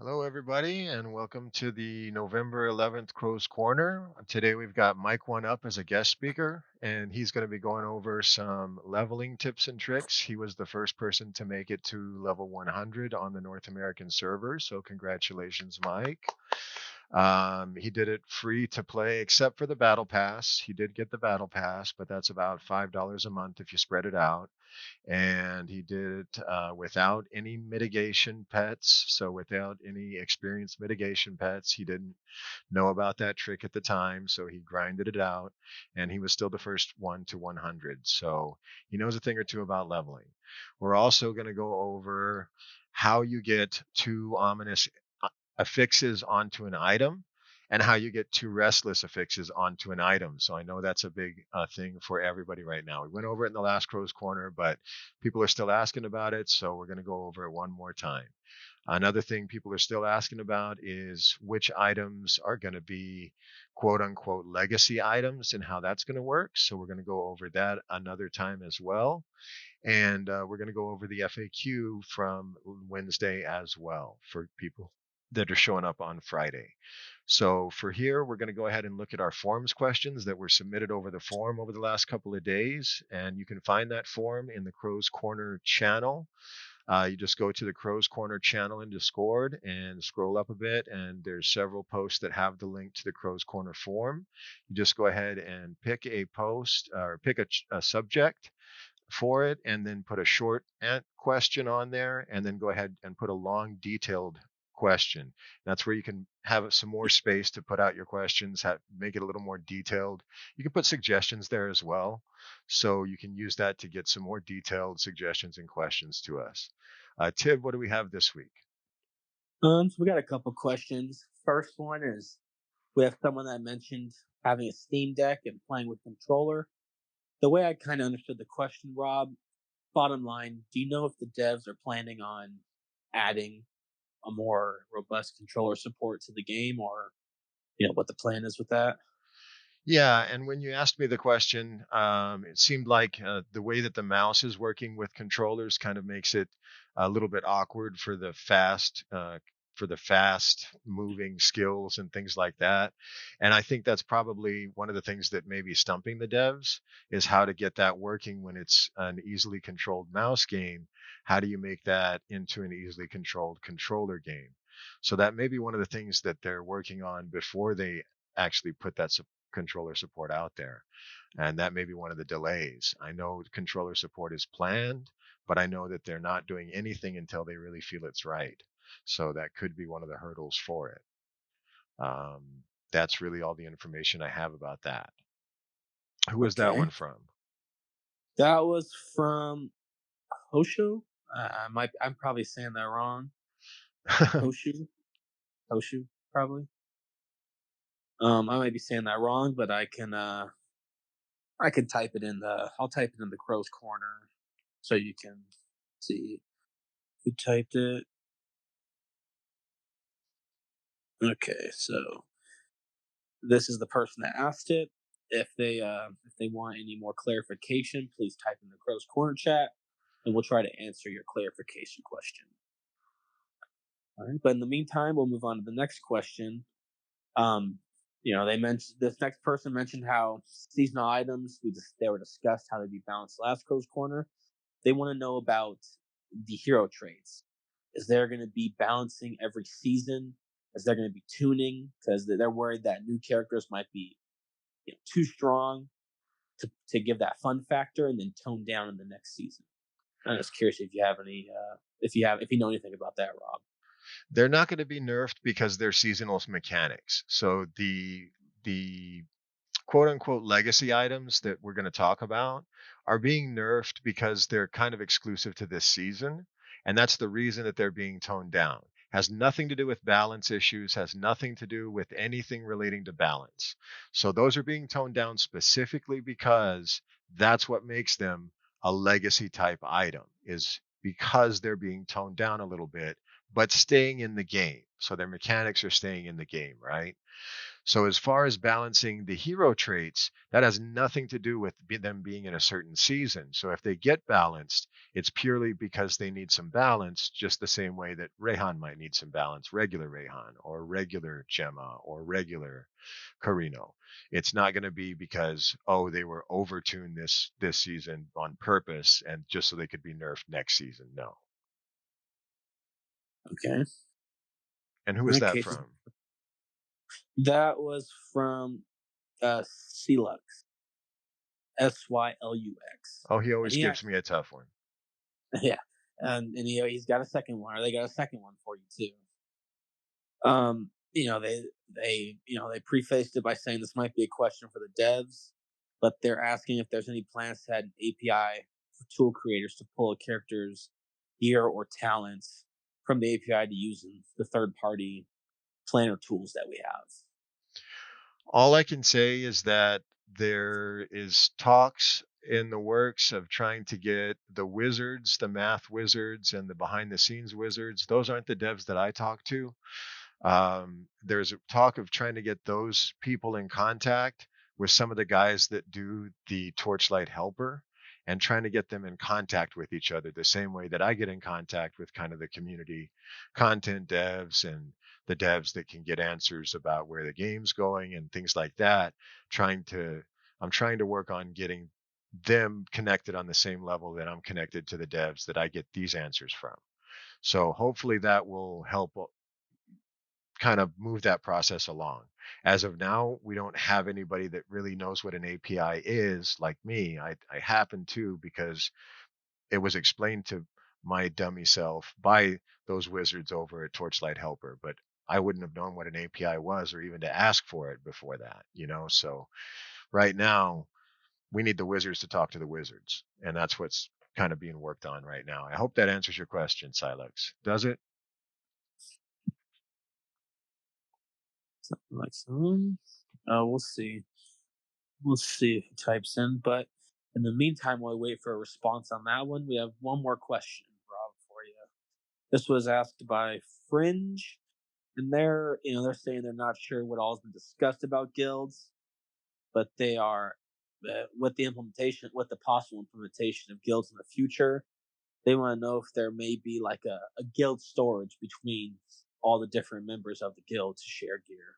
Hello, everybody, and welcome to the November 11th Crow's Corner. Today we've got Mike1UP as a guest speaker, and he's going to be going over some leveling tips and tricks. He was the first person to make it to level 100 on the North American server, so congratulations, Mike. He did it free to play, except for the battle pass. He did get the battle pass, but that's about $5 a month if you spread it out, and he did it without any mitigation pets. So without any experienced mitigation pets, he didn't know about that trick at the time. So he grinded it out, and he was still the first one to 100. So he knows a thing or two about leveling. We're also going to go over how you get two ominous affixes onto an item and how you get two restless affixes onto an item. So I know that's a big thing for everybody right now. We went over it in the last Crow's Corner, but people are still asking about it. So we're going to go over it one more time. Another thing people are still asking about is which items are going to be quote unquote legacy items and how that's going to work. So we're going to go over that another time as well. And we're going to go over the FAQ from Wednesday as well for people that are showing up on Friday. So for here, we're going to go ahead and look at our forms questions that were submitted over the forum over the last couple of days. And you can find that form in the Crow's Corner channel. You just go to the Crow's Corner channel in Discord and scroll up a bit, and there's several posts that have the link to the Crow's Corner forum. You just go ahead and pick a post or pick a subject for it, and then put a short question on there, and then go ahead and put a long, detailed question. That's where you can have some more space to put out your questions, make it a little more detailed. You can put suggestions there as well. So you can use that to get some more detailed suggestions and questions to us. Tib, what do we have this week? So we got a couple questions. First one is we have someone that mentioned having a Steam Deck and playing with controller. The way I kind of understood the question, Rob, bottom line, do you know if the devs are planning on adding a more robust controller support to the game, or what the plan is with that? Yeah, and when you asked me the question, it seemed like the way that the mouse is working with controllers kind of makes it a little bit awkward for the fast moving skills and things like that. And I think that's probably one of the things that may be stumping the devs is how to get that working when it's an easily controlled mouse game. How do you make that into an easily controlled controller game? So that may be one of the things that they're working on before they actually put that controller support out there. And that may be one of the delays. I know controller support is planned, but I know that they're not doing anything until they really feel it's right. So that could be one of the hurdles for it. That's really all the information I have about that. Who was that one Okay, from? that was from Hoshu. I'm probably saying that wrong. Hoshu, Hoshu, probably. I might be saying that wrong, but I can type it in the I'll type it in the crow's corner so you can see who typed it. Okay, so this is the person that asked it. If they want any more clarification, please type in the crow's corner chat and we'll try to answer your clarification question. All right, but in the meantime, we'll move on to the next question. Um, they mentioned this next person mentioned how seasonal items they were discussed how to be balanced last crow's corner. They want to know about the hero traits. Is there going to be balancing every season? Is there going to be tuning? Because they're worried that new characters might be too strong to give that fun factor and then tone down in the next season. I'm just curious if you have any, if you know anything about that, Rob. They're not going to be nerfed because they're seasonal mechanics. So the quote unquote legacy items that we're going to talk about are being nerfed because they're kind of exclusive to this season. And that's the reason that they're being toned down. Has nothing to do with balance issues, has nothing to do with anything relating to balance. So those are being toned down specifically because that's what makes them a legacy type item, is because they're being toned down a little bit but staying in the game. So their mechanics are staying in the game, right? So as far as balancing the hero traits, that has nothing to do with them being in a certain season. So if they get balanced, it's purely because they need some balance, just the same way that Rayhan might need some balance, regular Rayhan or regular Gemma or regular Carino. It's not going to be because, oh, they were overtuned this season on purpose and just so they could be nerfed next season. No. Okay. And who In is that that case, from? that was from Celux, Sylux, Oh, he and always he gives actually, me a tough one. yeah, and he's got a second one, or they got a second one for you too. They prefaced it by saying this might be a question for the devs, but they're asking if there's any plans to add an API for tool creators to pull a character's gear or talents from the API to use in the third party planner tools that we have. All I can say is that there is talks in the works of trying to get the wizards, the math wizards, and the behind the scenes wizards. Those aren't the devs that I talk to. There's a talk of trying to get those people in contact with some of the guys that do the Torchlight helper and trying to get them in contact with each other the same way that I get in contact with kind of the community content devs and the devs that can get answers about where the game's going and things like that. Trying to, I'm trying to work on getting them connected on the same level that I'm connected to the devs that I get these answers from. So hopefully that will help kind of move that process along. As of now, we don't have anybody that really knows what an API is like me. I happen to because it was explained to my dummy self by those wizards over at Torchlight Helper, but I wouldn't have known what an API was or even to ask for it before that, you know? So right now, we need the wizards to talk to the wizards, and that's what's kind of being worked on right now. I hope that answers your question, Silex. Does it? Something like some. We'll see. We'll see if he types in. But in the meantime, while we wait for a response on that one, we have one more question, Rob, for you. This was asked by Fringe, and they're saying they're not sure what all has been discussed about guilds, but they are with the possible implementation of guilds in the future. They want to know if there may be like a guild storage between all the different members of the guild to share gear.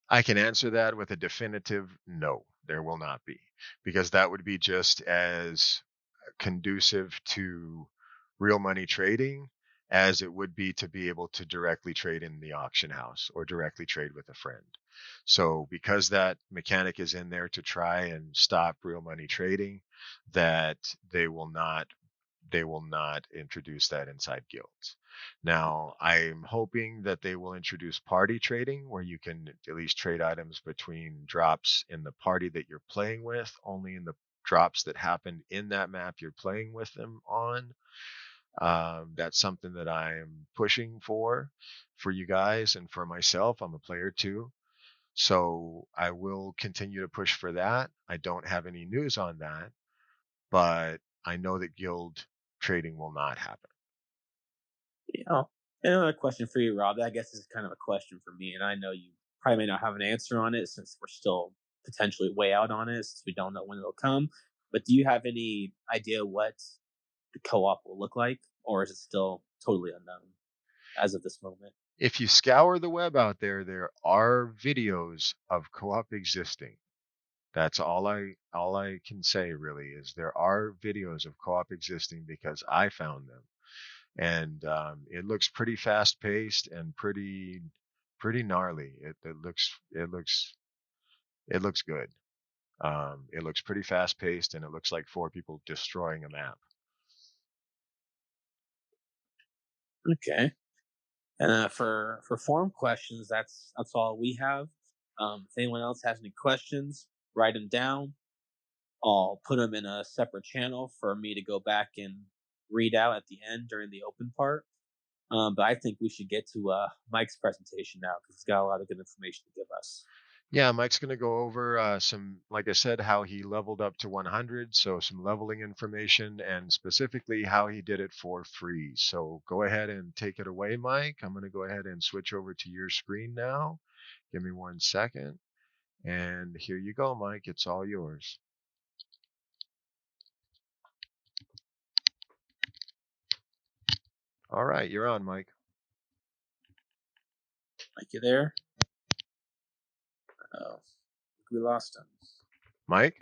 I can answer that with a definitive no, there will not be, because that would be just as conducive to real money trading as it would be to be able to directly trade in the auction house or directly trade with a friend. So because that mechanic is in there to try and stop real money trading, that they will not introduce that inside guilds. Now, I'm hoping that they will introduce party trading where you can at least trade items between drops in the party that you're playing with, only in the drops that happen in that map you're playing with them on. That's something that I am pushing for you guys and for myself. I'm a player too. So I will continue to push for that. I don't have any news on that, but I know that guild trading will not happen. You know, another question for you, Rob. I guess this is kind of a question for me, and I know you probably may not have an answer on it since we're still potentially way out on it, since we don't know when it'll come. But do you have any idea what the co-op will look like, or is it still totally unknown as of this moment? If you scour the web out there, there are videos of co-op existing. That's all I can say really is there are videos of co-op existing because I found them, and it looks pretty fast paced and pretty gnarly. It looks good. It looks pretty fast paced, and it looks like four people destroying a map. Okay. And for forum questions, that's all we have. If anyone else has any questions, write them down. I'll put them in a separate channel for me to go back and read out at the end during the open part. But I think we should get to Mike's presentation now because he's got a lot of good information to give us. Yeah, Mike's going to go over some, like I said, how he leveled up to 100. So, some leveling information and specifically how he did it for free. So, go ahead and take it away, Mike. I'm going to go ahead and switch over to your screen now. Give me 1 second. And here you go, Mike. It's all yours. All right, you're on, Mike. Like you there? Oh, we lost him. Mike?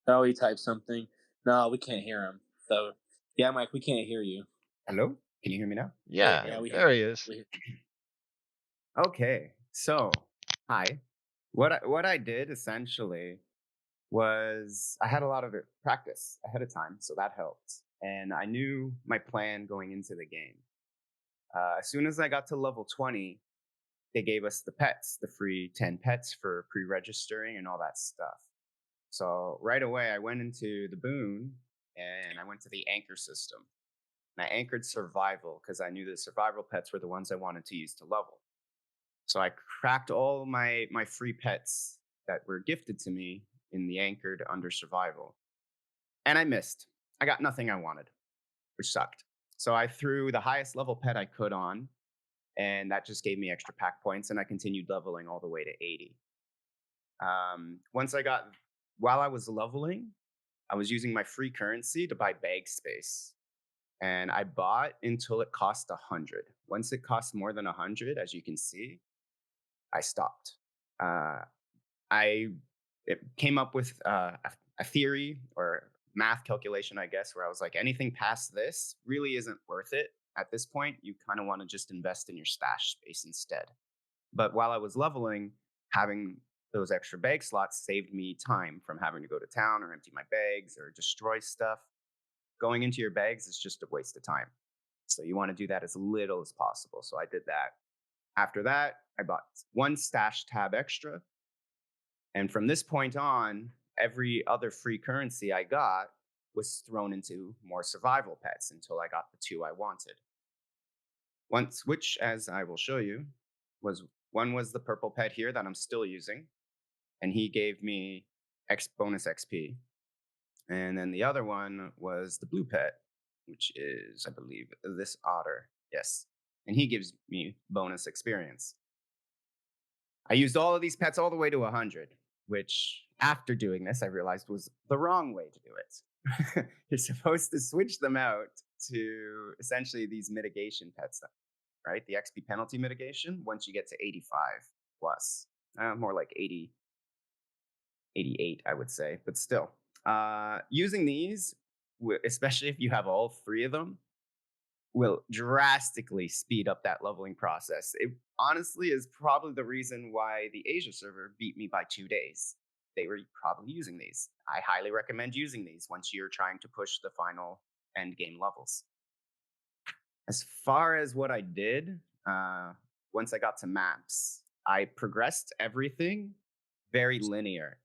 Oh, he typed something. No, we can't hear him. So, yeah, Mike, we can't hear you. Hello? Can you hear me now? Yeah, Yeah, we hear there he you. is. Okay. So, hi. What I did essentially was I had a lot of practice ahead of time, so that helped. And I knew my plan going into the game. As soon as I got to level 20, they gave us the pets, the free 10 pets for pre-registering and all that stuff. So right away I went into the boon and I went to the anchor system. And I anchored survival because I knew the survival pets were the ones I wanted to use to level. So I cracked all my free pets that were gifted to me in the anchored under survival. And I missed. I got nothing I wanted, which sucked. So I threw the highest level pet I could on, and that just gave me extra pack points, and I continued leveling all the way to 80. Once I got, while I was leveling, I was using my free currency to buy bag space. And I bought until it cost 100. Once it cost more than 100, as you can see, I stopped. Uh, I it came up with a theory or math calculation, I guess, where I was like, anything past this really isn't worth it. At this point, you kind of want to just invest in your stash space instead. But while I was leveling, having those extra bag slots saved me time from having to go to town or empty my bags or destroy stuff. Going into your bags is just a waste of time. So you want to do that as little as possible. So I did that. After that, I bought one stash tab extra. And from this point on, every other free currency I got was thrown into more survival pets until I got the two I wanted. Once, which, as I will show you, was one was the purple pet here that I'm still using, and he gave me X bonus XP. And then the other one was the blue pet, which is, I believe, this otter. Yes. And he gives me bonus experience. I used all of these pets all the way to 100, which after doing this, I realized was the wrong way to do it. You're supposed to switch them out to essentially these mitigation pets, right? The XP penalty mitigation once you get to 85 plus, more like 80, 88, I would say, but still. Using these, especially if you have all three of them, will drastically speed up that leveling process. It honestly is probably the reason why the Asia server beat me by 2 days. They were probably using these. I highly recommend using these once you're trying to push the final end game levels. As far as what I did, once I got to maps, I progressed everything very linear.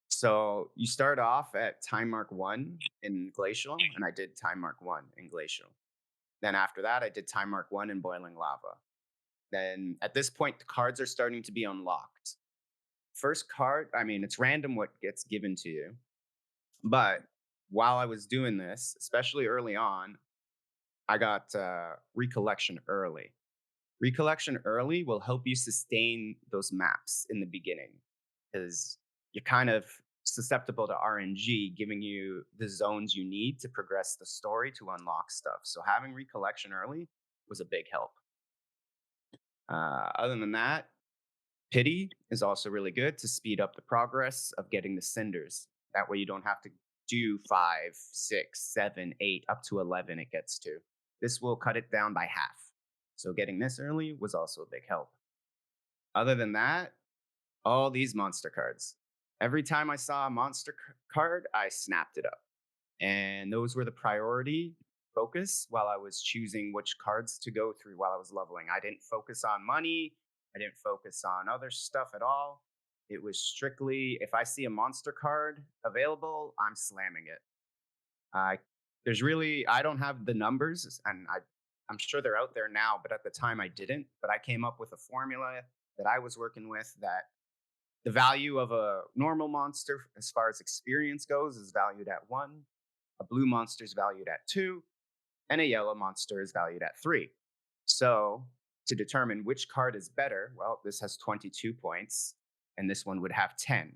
So you start off at time mark 1 in Glacial, and I did time mark 1 in Glacial. Then after that, I did time mark 1 in Boiling Lava. Then at this point, the cards are starting to be unlocked. First card, I mean, it's random what gets given to you. But while I was doing this, especially early on, I got Recollection early. Recollection early will help you sustain those maps in the beginning because you're kind of susceptible to RNG giving you the zones you need to progress the story to unlock stuff. So having Recollection early was a big help. Other than that, Pity is also really good to speed up the progress of getting the cinders. That way you don't have to do 5, 6, 7, 8, up to 11 it gets to. This will cut it down by half. So getting this early was also a big help. Other than that, all these monster cards. Every time I saw a monster card, I snapped it up. And those were the priority focus while I was choosing which cards to go through while I was leveling. I didn't focus on money, I didn't focus on other stuff at all. It was strictly if I see a monster card available, I'm slamming it. I there's really I don't have the numbers and I'm sure they're out there now, but at the time I didn't. But I came up with a formula that I was working with that The value of a normal monster, as far as experience goes, is valued at 1. A blue monster is valued at 2. And a yellow monster is valued at 3. So to determine which card is better, well, this has 22 points, and this one would have 10.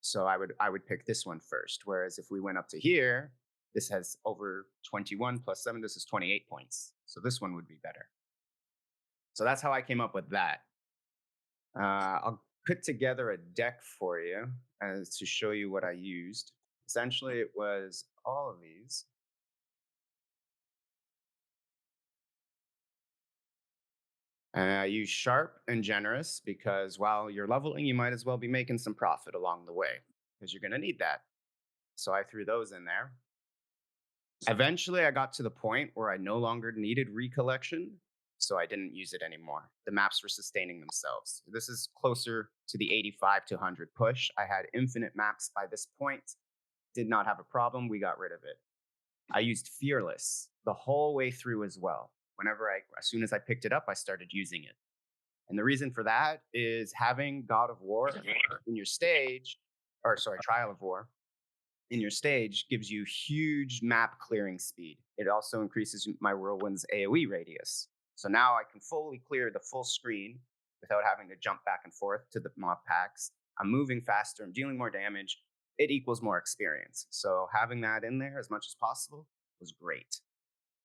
So I would pick this one first. Whereas if we went up to here, this has over 21 plus 7. This is 28 points. So this one would be better. So that's how I came up with that. I'll put together a deck for you as to show you what I used. Essentially, it was all of these. I use sharp and generous because while you're leveling, you might as well be making some profit along the way because you're going to need that. So I threw those in there. Eventually, I got to the point where I no longer needed recollection, so I didn't use it anymore. The maps were sustaining themselves. This is closer to the 85 to 100 push. I had infinite maps by this point, did not have a problem. We got rid of it. I used Fearless the whole way through as well. As soon as I picked it up, I started using it. And the reason for that is having God of War in your stage, Trial of War in your stage gives you huge map clearing speed. It also increases my Whirlwind's AoE radius. So now I can fully clear the full screen without having to jump back and forth to the mob packs. I'm moving faster, I'm dealing more damage. It equals more experience. So having that in there as much as possible was great.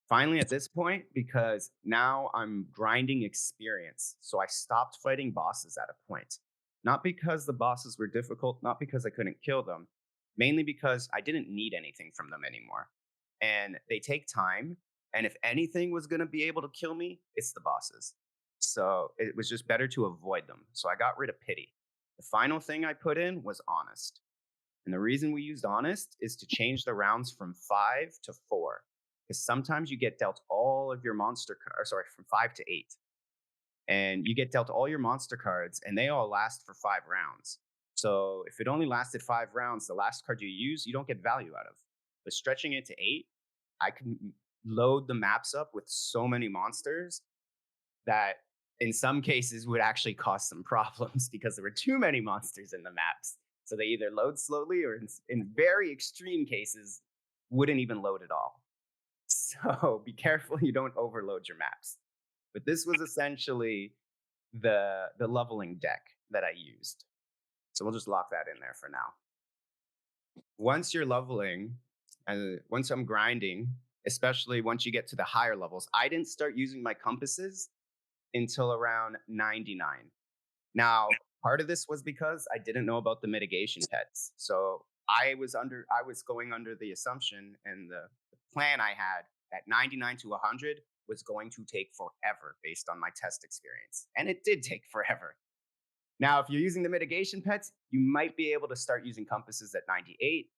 Finally, at this point, because now I'm grinding experience. So I stopped fighting bosses at a point. Not because the bosses were difficult, not because I couldn't kill them, mainly because I didn't need anything from them anymore. And they take time. And if anything was going to be able to kill me, it's the bosses. So it was just better to avoid them. So I got rid of pity. The final thing I put in was honest. And the reason we used honest is to change the rounds from 5 to 4. Because sometimes you get dealt all of your from 5 to 8. And you get dealt all your monster cards, and they all last for 5 rounds. So if it only lasted 5 rounds, the last card you use, you don't get value out of. But stretching it to 8, I can load the maps up with so many monsters that in some cases would actually cause some problems because there were too many monsters in the maps. So they either load slowly or in very extreme cases, wouldn't even load at all. So be careful you don't overload your maps. But this was essentially the leveling deck that I used. So we'll just lock that in there for now. Once you're leveling, once I'm grinding, especially once you get to the higher levels, I didn't start using my compasses until around 99. Now, part of this was because I didn't know about the mitigation pets. So I was going under the assumption and the plan I had that 99 to 100 was going to take forever based on my test experience. And it did take forever. Now, if you're using the mitigation pets, you might be able to start using compasses at 98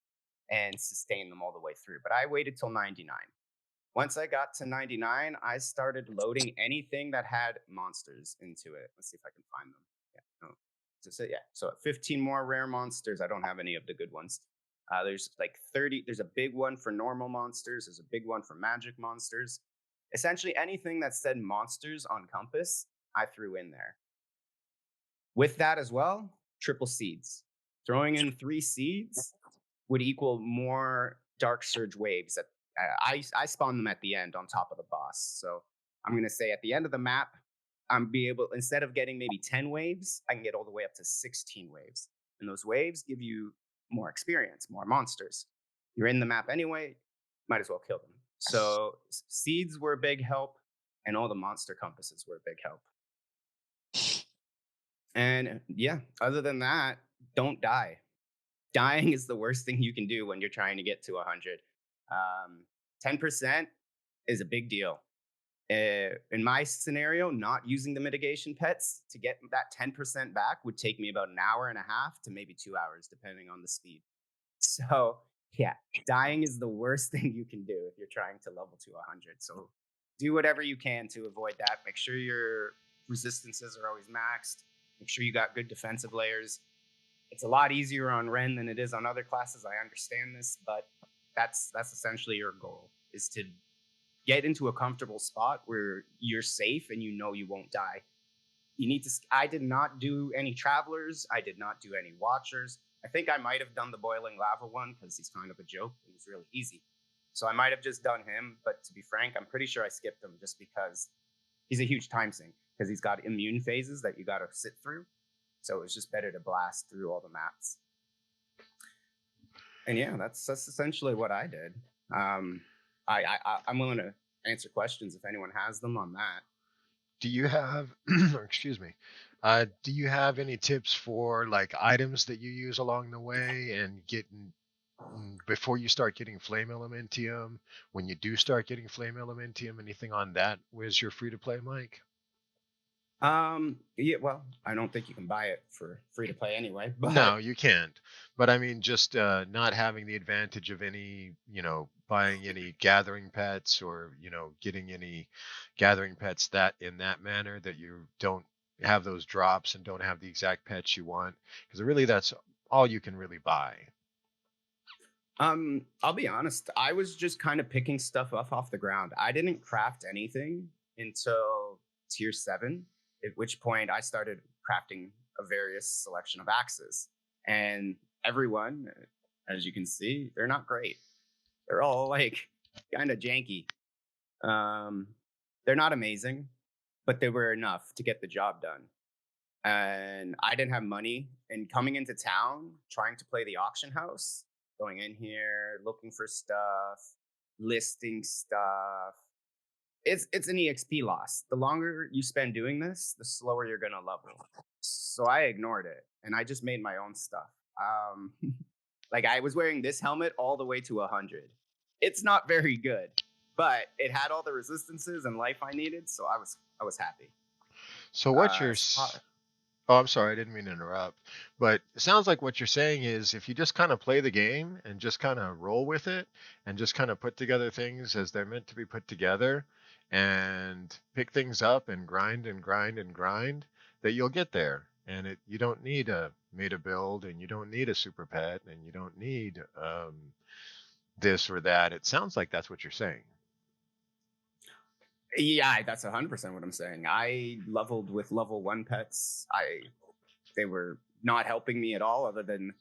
and sustain them all the way through. But I waited till 99. Once I got to 99, I started loading anything that had monsters into it. Let's see if I can find them. Yeah, no. So 15 more rare monsters. I don't have any of the good ones. There's like 30. There's a big one for normal monsters. There's a big one for magic monsters. Essentially anything that said monsters on compass, I threw in there. With that as well, triple seeds. Throwing in 3 seeds would equal more Dark Surge waves. I spawn them at the end on top of the boss. So I'm going to say at the end of the map, instead of getting maybe 10 waves, I can get all the way up to 16 waves. And those waves give you more experience, more monsters. You're in the map anyway, might as well kill them. So seeds were a big help, and all the monster compasses were a big help. And yeah, other than that, don't die. Dying is the worst thing you can do when you're trying to get to 100. 10% is a big deal. In my scenario, not using the mitigation pets to get that 10% back would take me about an hour and a half to maybe 2 hours, depending on the speed. So yeah, dying is the worst thing you can do if you're trying to level to 100. So do whatever you can to avoid that. Make sure your resistances are always maxed. Make sure you got good defensive layers. It's a lot easier on Ren than it is on other classes. I understand this, but that's essentially your goal, is to get into a comfortable spot where you're safe and you know you won't die. You need to. I did not do any travelers. I did not do any watchers. I think I might have done the boiling lava one because he's kind of a joke and he's really easy. So I might have just done him. But to be frank, I'm pretty sure I skipped him just because he's a huge time sink because he's got immune phases that you got to sit through. So it was just better to blast through all the mats. And yeah, that's essentially what I did. Um, I'm willing to answer questions if anyone has them on that. Do you have, or excuse me, do you have any tips for like items that you use along the way and getting before you start getting flame elementium? When you do start getting flame elementium, anything on that was your free to play, Mike? Yeah, well, I don't think you can buy it for free to play anyway, No, but you can't. But I mean, just not having the advantage of any, buying any gathering pets or, getting any gathering pets that in that manner that you don't have those drops and don't have the exact pets you want. Because really, that's all you can really buy. I'll be honest, I was just kind of picking stuff off the ground. I didn't craft anything until tier 7, at which point I started crafting a various selection of axes. And everyone, as you can see, they're not great. They're all like kind of janky. Um, they're not amazing, but they were enough to get the job done. And I didn't have money. And coming into town, trying to play the auction house, going in here, looking for stuff, listing stuff. It's an EXP loss. The longer you spend doing this, the slower you're gonna level. So I ignored it and I just made my own stuff. Um, like I was wearing this helmet all the way to 100. It's not very good, but it had all the resistances and life I needed, so I was happy. So what you're As far, Oh, I'm sorry, I didn't mean to interrupt. But it sounds like what you're saying is if you just kind of play the game and just kind of roll with it and just kind of put together things as they're meant to be put together and pick things up and grind and grind and grind, that you'll get there. And you don't need a meta build and you don't need a super pet and you don't need this or that. It sounds like that's what you're saying. yeah, that's 100% what I'm saying. I leveled with level 1 pets. They were not helping me at all, other than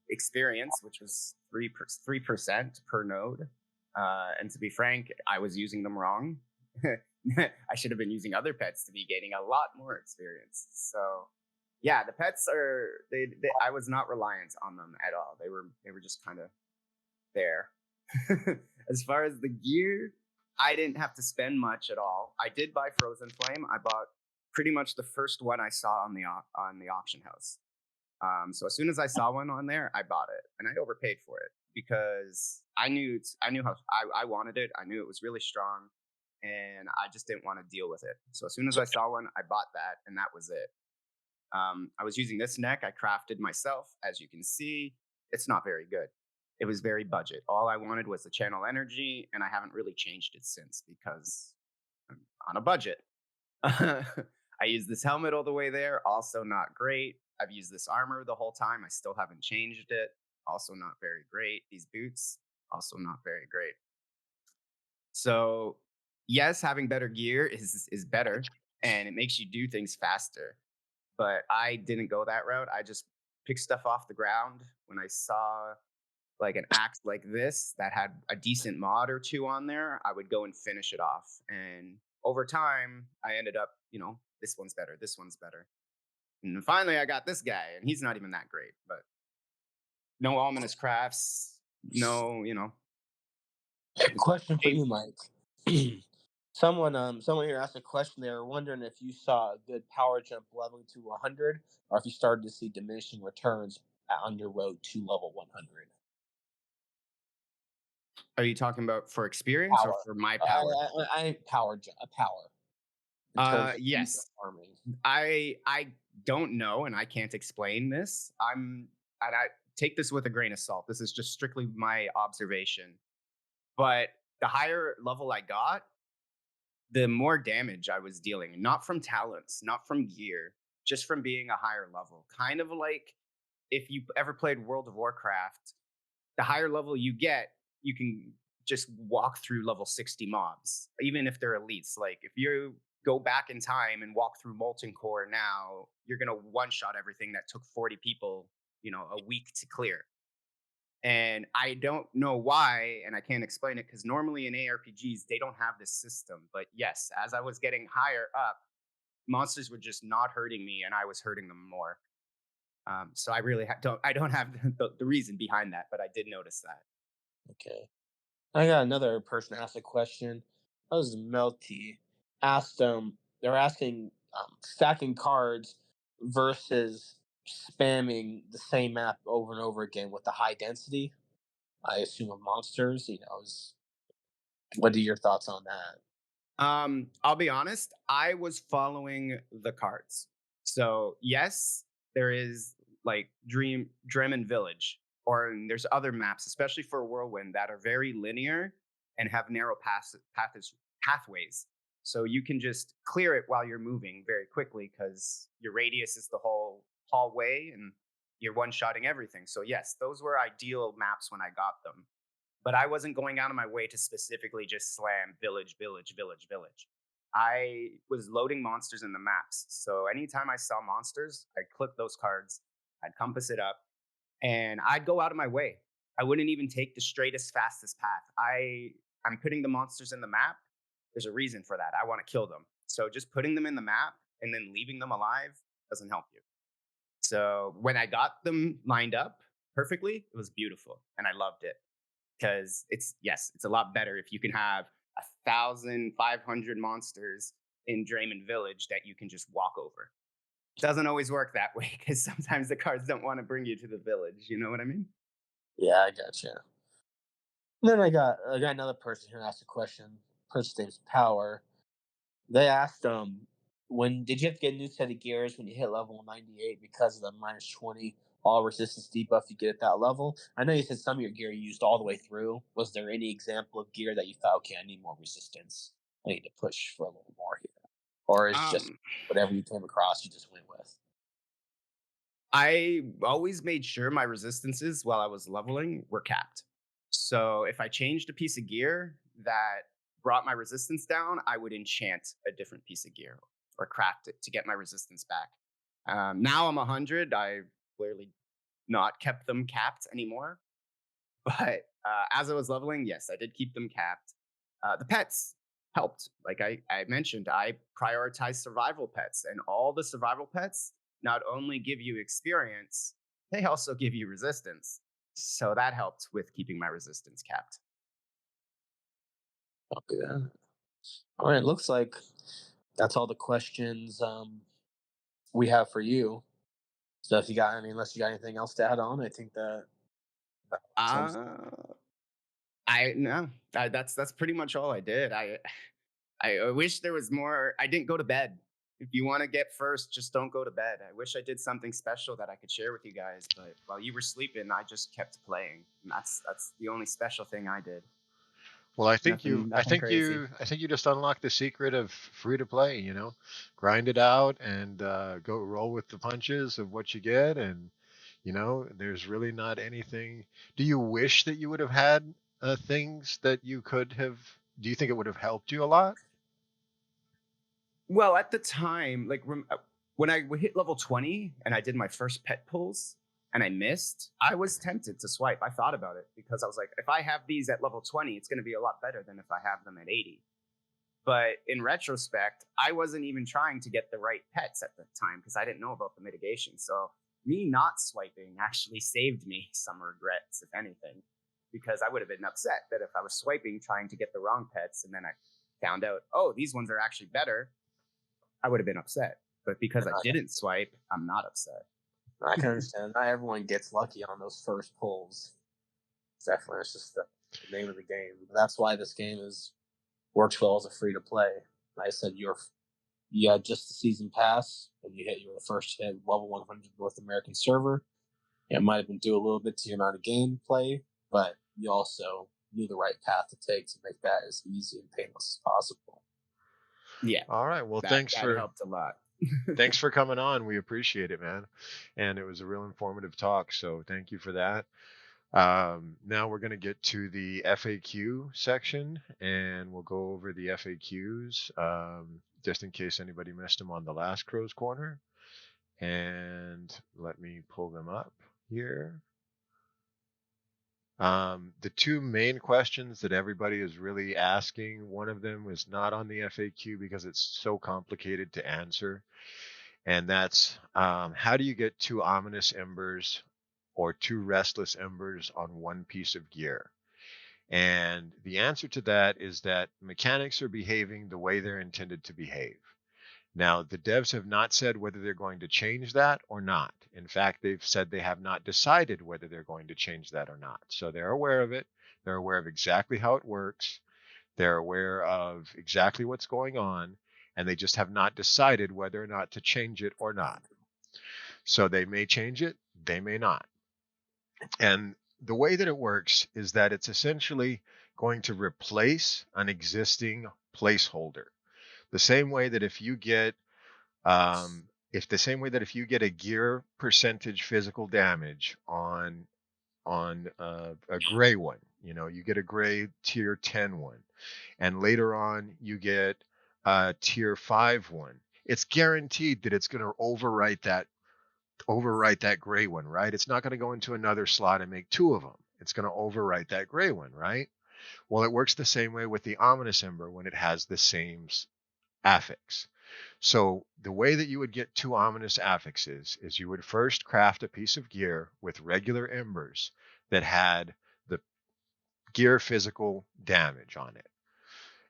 experience, which was 3% per node. And to be frank, I was using them wrong. I should have been using other pets to be gaining a lot more experience. So, yeah, the pets are they. I was not reliant on them at all. They were just kind of there. As far as the gear, I didn't have to spend much at all. I did buy Frozen Flame. I bought pretty much the first one I saw on the auction house. So as soon as I saw one on there, I bought it, and I overpaid for it because I knew how I wanted it. I knew it was really strong, and I just didn't want to deal with it. So as soon as I saw one, I bought that, and that was it. I was using this neck I crafted myself. As you can see, it's not very good. It was very budget. All I wanted was the channel energy, and I haven't really changed it since because I'm on a budget. I used this helmet all the way there, also not great. I've used this armor the whole time. I still haven't changed it. Also not very great. These boots, also not very great. So, yes, having better gear is better and it makes you do things faster. But I didn't go that route. I just picked stuff off the ground when I saw like an axe like this that had a decent mod or two on there. I would go and finish it off. And over time, I ended up, this one's better, this one's better. And finally, I got this guy, and he's not even that great, but no ominous crafts, no, Question for hey, you, Mike. Someone here asked a question. They were wondering if you saw a good power jump leveling to 100, or if you started to see diminishing returns on your road to level 100. are you talking about for experience or Power. for my I, power? I power jump, a power in terms of speed of Yes, farming. I don't know, and I can't explain this. And I take this with a grain of salt. This is just strictly my observation. But the higher level I got, the more damage I was dealing, not from talents, not from gear, just from being a higher level. Kind of like if you ever played World of Warcraft, the higher level you get, you can just walk through level 60 mobs, even if they're elites. Like if you go back in time and walk through Molten Core now, you're gonna one shot everything that took 40 people, a week to clear. And I don't know why, and I can't explain it because normally in ARPGs they don't have this system. But yes, as I was getting higher up, monsters were just not hurting me, and I was hurting them more. So I really don't have the reason behind that, but I did notice that. Okay. I got another person asked a question. That was Melty. Asked they're asking stacking cards versus spamming the same map over and over again with the high density. I assume of monsters. What are your thoughts on that? I'll be honest, I was following the cards. So yes, there is like Dremen Village, or there's other maps, especially for Whirlwind, that are very linear and have narrow pathways. So you can just clear it while you're moving very quickly because your radius is the whole hallway and you're one-shotting everything. So yes, those were ideal maps when I got them, but I wasn't going out of my way to specifically just slam village, village, village, village. I was loading monsters in the maps. So anytime I saw monsters, I'd click those cards, I'd compass it up, and I'd go out of my way. I wouldn't even take the straightest, fastest path. I'm putting the monsters in the map. There's a reason for that. I want to kill them. So just putting them in the map and then leaving them alive doesn't help you. So when I got them lined up perfectly, it was beautiful and I loved it because it's a lot better if you can have 1,500 monsters in Draymond Village that you can just walk over. Doesn't always work that way because sometimes the cards don't want to bring you to the village. You know what I mean? Yeah, I gotcha. Then I got another person who asked a question. Person's name's Power. They asked when did you have to get a new set of gears when you hit level 98 because of the -20 all resistance debuff you get at that level? I know you said some of your gear you used all the way through. Was there any example of gear that you thought, okay, I need more resistance? I need to push for a little more here. Or is just Um, whatever you came across you just went with? I always made sure my resistances while I was leveling were capped. So if I changed a piece of gear that brought my resistance down, I would enchant a different piece of gear or craft it to get my resistance back. Now I'm 100. I've clearly not kept them capped anymore. But as I was leveling, yes, I did keep them capped. The pets helped. Like I mentioned, I prioritized survival pets, and all the survival pets not only give you experience, they also give you resistance. So that helped with keeping my resistance capped. Okay. All right, looks like that's all the questions we have for you. So if you got any, unless you got anything else to add on, I think that sums. Uh, I no, that's pretty much all I did. I wish there was more. I didn't go to bed. If you want to get first, just don't go to bed. I wish I did something special that I could share with you guys, but while you were sleeping, I just kept playing. And that's the only special thing I did. Well, I think you, Nothing I nothing think crazy. you, I think you just unlocked the secret of free to play. Grind it out and go roll with the punches of what you get, and there's really not anything. Do you wish that you would have had things that you could have? Do you think it would have helped you a lot? Well, at the time, like when I hit level 20 and I did my first pet pulls and I missed, I was tempted to swipe. I thought about it because I was like, if I have these at level 20, it's going to be a lot better than if I have them at 80. But in retrospect, I wasn't even trying to get the right pets at the time because I didn't know about the mitigation. So me not swiping actually saved me some regrets, if anything, because I would have been upset that if I was swiping trying to get the wrong pets and then I found out, oh, these ones are actually better, I would have been upset. But because I didn't swipe, I'm not upset. I can understand. Not everyone gets lucky on those first pulls. Definitely, it's just the name of the game. That's why this game is works well as a free to play. Like I said, you had just the season pass, and you were the first hit level 100 North American server. It might have been due a little bit to your amount of gameplay, but you also knew the right path to take to make that as easy and painless as possible. Yeah, All right. Well, that helped a lot. thanks for coming on. We appreciate it, man. And it was a real informative talk. So thank you for that. Now we're going to get to the FAQ section, and we'll go over the FAQs. just in case anybody missed them on the last Crow's Corner. And let me pull them up here. The two main questions that everybody is really asking, one of them was not on the FAQ because it's so complicated to answer. And that's how do you get two ominous embers or two restless embers on one piece of gear? And the answer to that is that mechanics are behaving the way they're intended to behave. Now, the devs have not said whether they're going to change that or not. In fact, they've said they have not decided whether they're going to change that or not. So they're aware of it. They're aware of exactly how it works. They're aware of exactly what's going on. And they just have not decided whether or not to change it or not. So they may change it, they may not. And the way that it works is that it's essentially going to replace an existing placeholder. The same way that if you get if you get a gear percentage physical damage on a gray one, you get a gray tier 10 one, and later on you get a tier 5 one, it's guaranteed that it's going to overwrite that gray one, right? It's not going to go into another slot and make two of them. It's going to overwrite that gray one, right? Well, it works the same way with the ominous ember when it has the same affix. So the way that you would get two ominous affixes is you would first craft a piece of gear with regular embers that had the gear physical damage on it.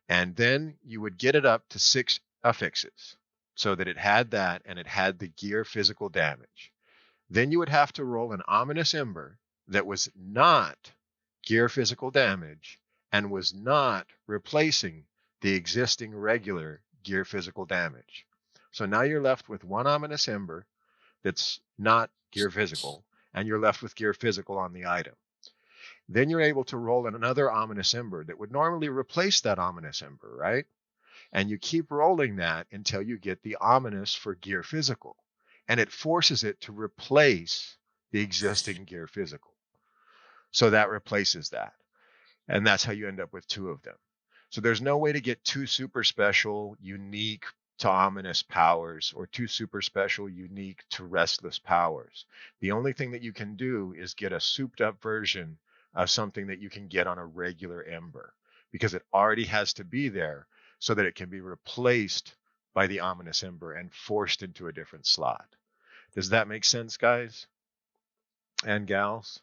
And then you would get it up to 6 affixes so that it had that and it had the gear physical damage. Then you would have to roll an ominous ember that was not gear physical damage and was not replacing the existing regular gear physical damage. So now you're left with one ominous ember that's not gear physical, and you're left with gear physical on the item. Then you're able to roll another ominous ember that would normally replace that ominous ember, right? And you keep rolling that until you get the ominous for gear physical. And it forces it to replace the existing gear physical. So that replaces that. And that's how you end up with two of them. So there's no way to get two super special, unique to ominous powers or two super special, unique to restless powers. The only thing that you can do is get a souped up version of something that you can get on a regular ember because it already has to be there so that it can be replaced by the ominous ember and forced into a different slot. Does that make sense, guys and gals?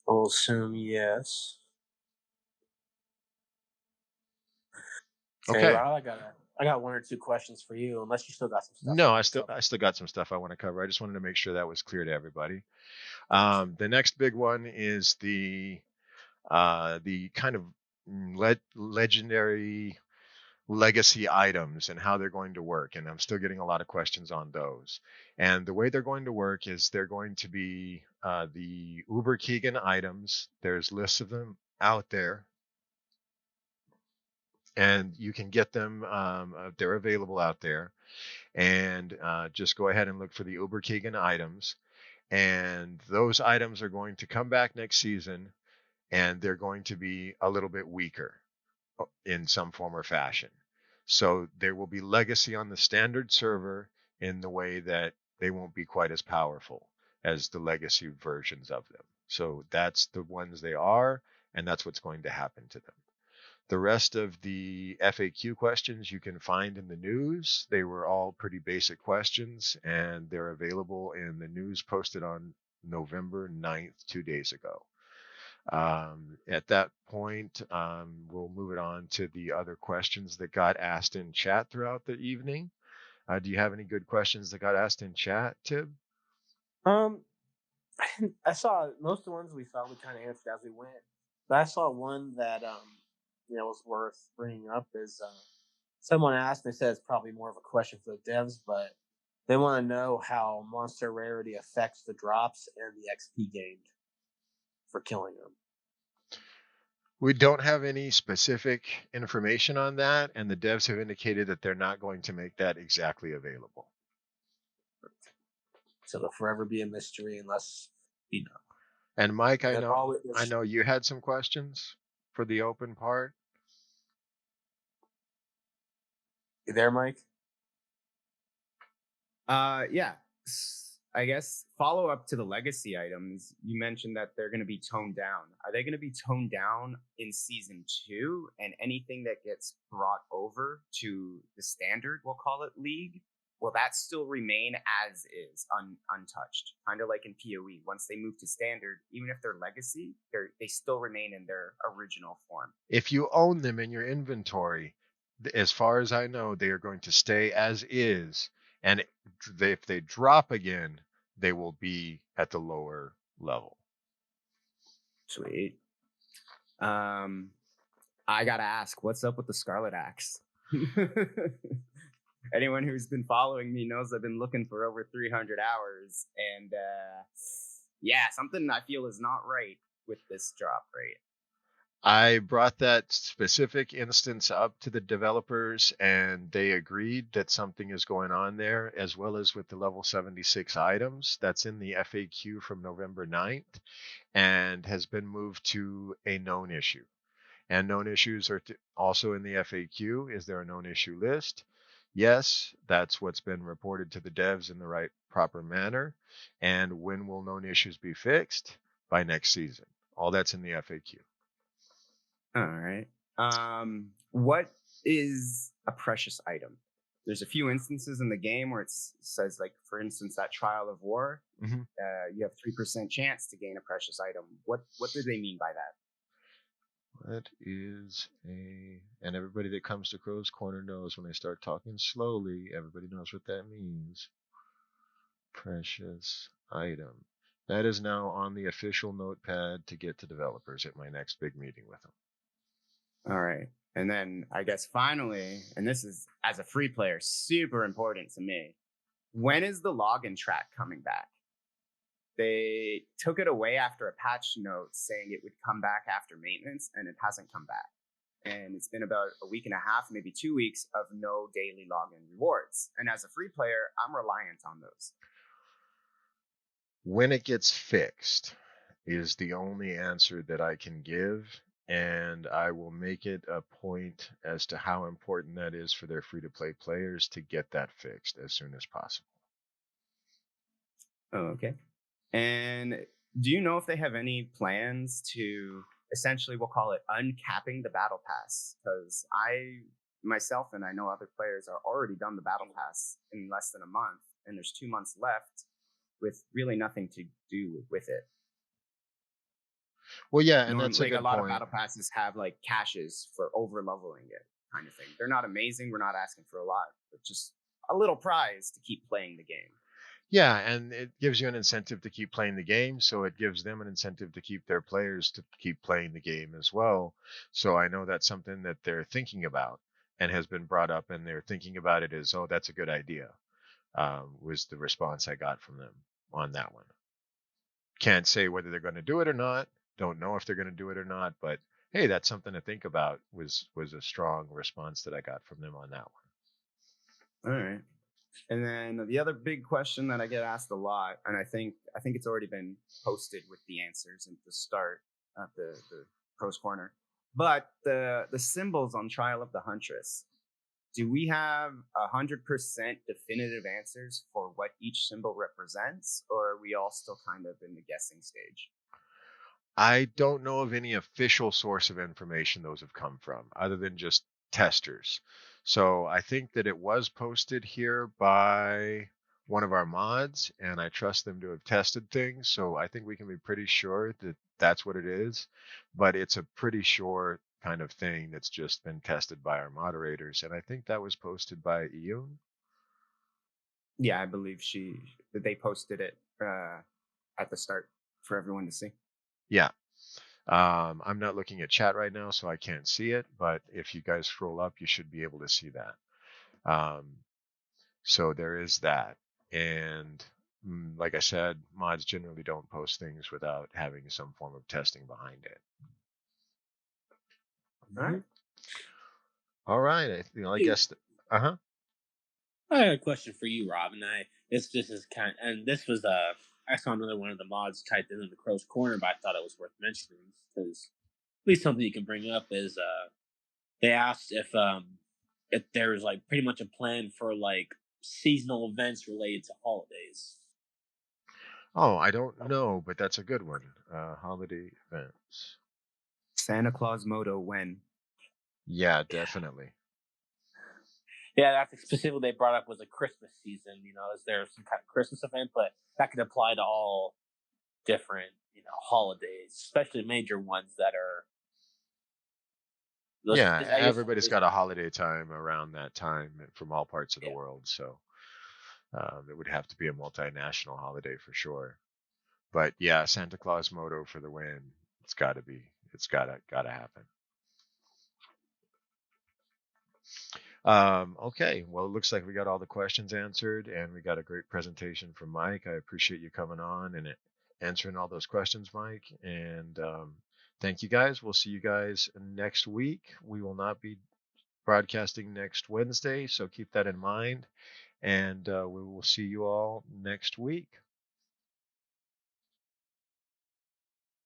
I'll assume yes. Okay, Okay. Ron, I got one or two questions for you, unless you still got some stuff you No, want to cover. I still got some stuff I want to cover. I just wanted to make sure that was clear to everybody. Gotcha. The next big one is the kind of legendary legacy items and how they're going to work. And I'm still getting a lot of questions on those. And the way they're going to work is they're going to be the Uber Keegan items. There's lists of them out there, and you can get them. They're available out there. And just go ahead and look for the Uber Keegan items. And those items are going to come back next season, and they're going to be a little bit weaker in some form or fashion. So there will be legacy on the standard server in the way that they won't be quite as powerful as the legacy versions of them. So that's the ones they are, and that's what's going to happen to them. The rest of the FAQ questions you can find in the news. They were all pretty basic questions, and they're available in the news posted on November 9th, 2 days ago. At that point, we'll move it on to the other questions that got asked in chat throughout the evening. Do you have any good questions that got asked in chat, Tib? Um, I saw most of the ones we saw. We kind of answered as we went, but I saw one that was worth bringing up. Is someone asked? And they said it's probably more of a question for the devs, but they want to know how monster rarity affects the drops and the XP gained for killing them. We don't have any specific information on that, and the devs have indicated that they're not going to make that exactly available. So it'll forever be a mystery unless you know. And Mike, I That know always I know you had some questions for the open part. you there, Mike? Yeah. I guess follow up to the legacy items. You mentioned that they're going to be toned down. Are they going to be toned down in season 2? And anything that gets brought over to the standard, we'll call it league, will that still remain as is, untouched? Kind of like in PoE. Once they move to standard, even if they're legacy, they still remain in their original form. If you own them in your inventory, as far as I know, they are going to stay as is. And if they drop again, they will be at the lower level. Sweet. I gotta ask, what's up with the Scarlet Axe? Anyone who's been following me knows I've been looking for over 300 hours, and yeah, something I feel is not right with this drop rate. I brought that specific instance up to the developers, and they agreed that something is going on there, as well as with the level 76 items. That's in the FAQ from November 9th and has been moved to a known issue. And known issues are also in the FAQ. Is there a known issue list? Yes, that's what's been reported to the devs in the right proper manner. And when will known issues be fixed? By next season. All that's in the FAQ. All right. What is a precious item? There's a few instances in the game where it says, like, for instance, that Trial of War, Mm-hmm. you have 3% chance to gain a precious item. What do they mean by that? That is and everybody that comes to Crow's Corner knows when I start talking slowly, everybody knows what that means. Precious item. That is now on the official notepad to get to developers at my next big meeting with them. All right. And then I guess finally, and this is, as a free player, super important to me. When is the login track coming back? They took it away after a patch note saying it would come back after maintenance, and it hasn't come back. And it's been about a week and a half, maybe 2 weeks of no daily login rewards. And as a free player, I'm reliant on those. When it gets fixed is the only answer that I can give, and I will make it a point as to how important that is for their free-to-play players to get that fixed as soon as possible. Oh, okay. And do you know if they have any plans to essentially, we'll call it uncapping the battle pass? Because I myself and I know other players are already done the battle pass in less than a month, and there's 2 months left with really nothing to do with it. Well, yeah, and that's a Normally, like, a good lot of point. battle passes have like caches for over leveling it, kind of thing. They're not amazing. We're not asking for a lot, but just a little prize to keep playing the game. Yeah, and it gives you an incentive to keep playing the game, so it gives them an incentive to keep their players to keep playing the game as well. So I know that's something that they're thinking about and has been brought up, and they're thinking about it as, oh, that's a good idea, was the response I got from them on that one. Can't say whether they're going to do it or not. Don't know if they're going to do it or not, but hey, that's something to think about. Was a strong response that I got from them on that one. All right. And then the other big question that I get asked a lot, and I think it's already been posted with the answers at the start of the Pros Corner, but the symbols on Trial of the Huntress. Do we have 100% definitive answers for what each symbol represents, or are we all still kind of in the guessing stage? I don't know of any official source of information those have come from, other than just testers. So I think that it was posted here by one of our mods, and I trust them to have tested things. So I think we can be pretty sure that that's what it is. But it's a pretty sure kind of thing that's just been tested by our moderators. And I think that was posted by Ion. Yeah, I believe they posted it at the start for everyone to see. Yeah. I'm not looking at chat right now, so I can't see it. But if you guys scroll up, you should be able to see that. So there is that. And like I said, mods generally don't post things without having some form of testing behind it. All right. All right. I guess. Uh huh. I had a question for you, Rob, and this is kind, and this was I saw another one of the mods typed in the Crow's Corner, but I thought it was worth mentioning because at least something you can bring up is they asked if there was like pretty much a plan for like seasonal events related to holidays. Oh, I don't know, but that's a good one. Holiday events. Santa Claus Moto when? Yeah, definitely. Yeah, that's specifically they brought up was a Christmas season. Is there some kind of Christmas event? But that could apply to all different holidays, especially major ones that are. Yeah, I guess everybody's got a holiday time around that time from all parts of the yeah. world, so it would have to be a multinational holiday for sure. But yeah, Santa Claus Moto for the win. It's got to be. It's gotta happen. Okay, well, it looks like we got all the questions answered, and we got a great presentation from Mike. I appreciate you coming on and answering all those questions, Mike. And thank you guys. We'll see you guys next week. We will not be broadcasting next Wednesday, so keep that in mind. And we will see you all next week.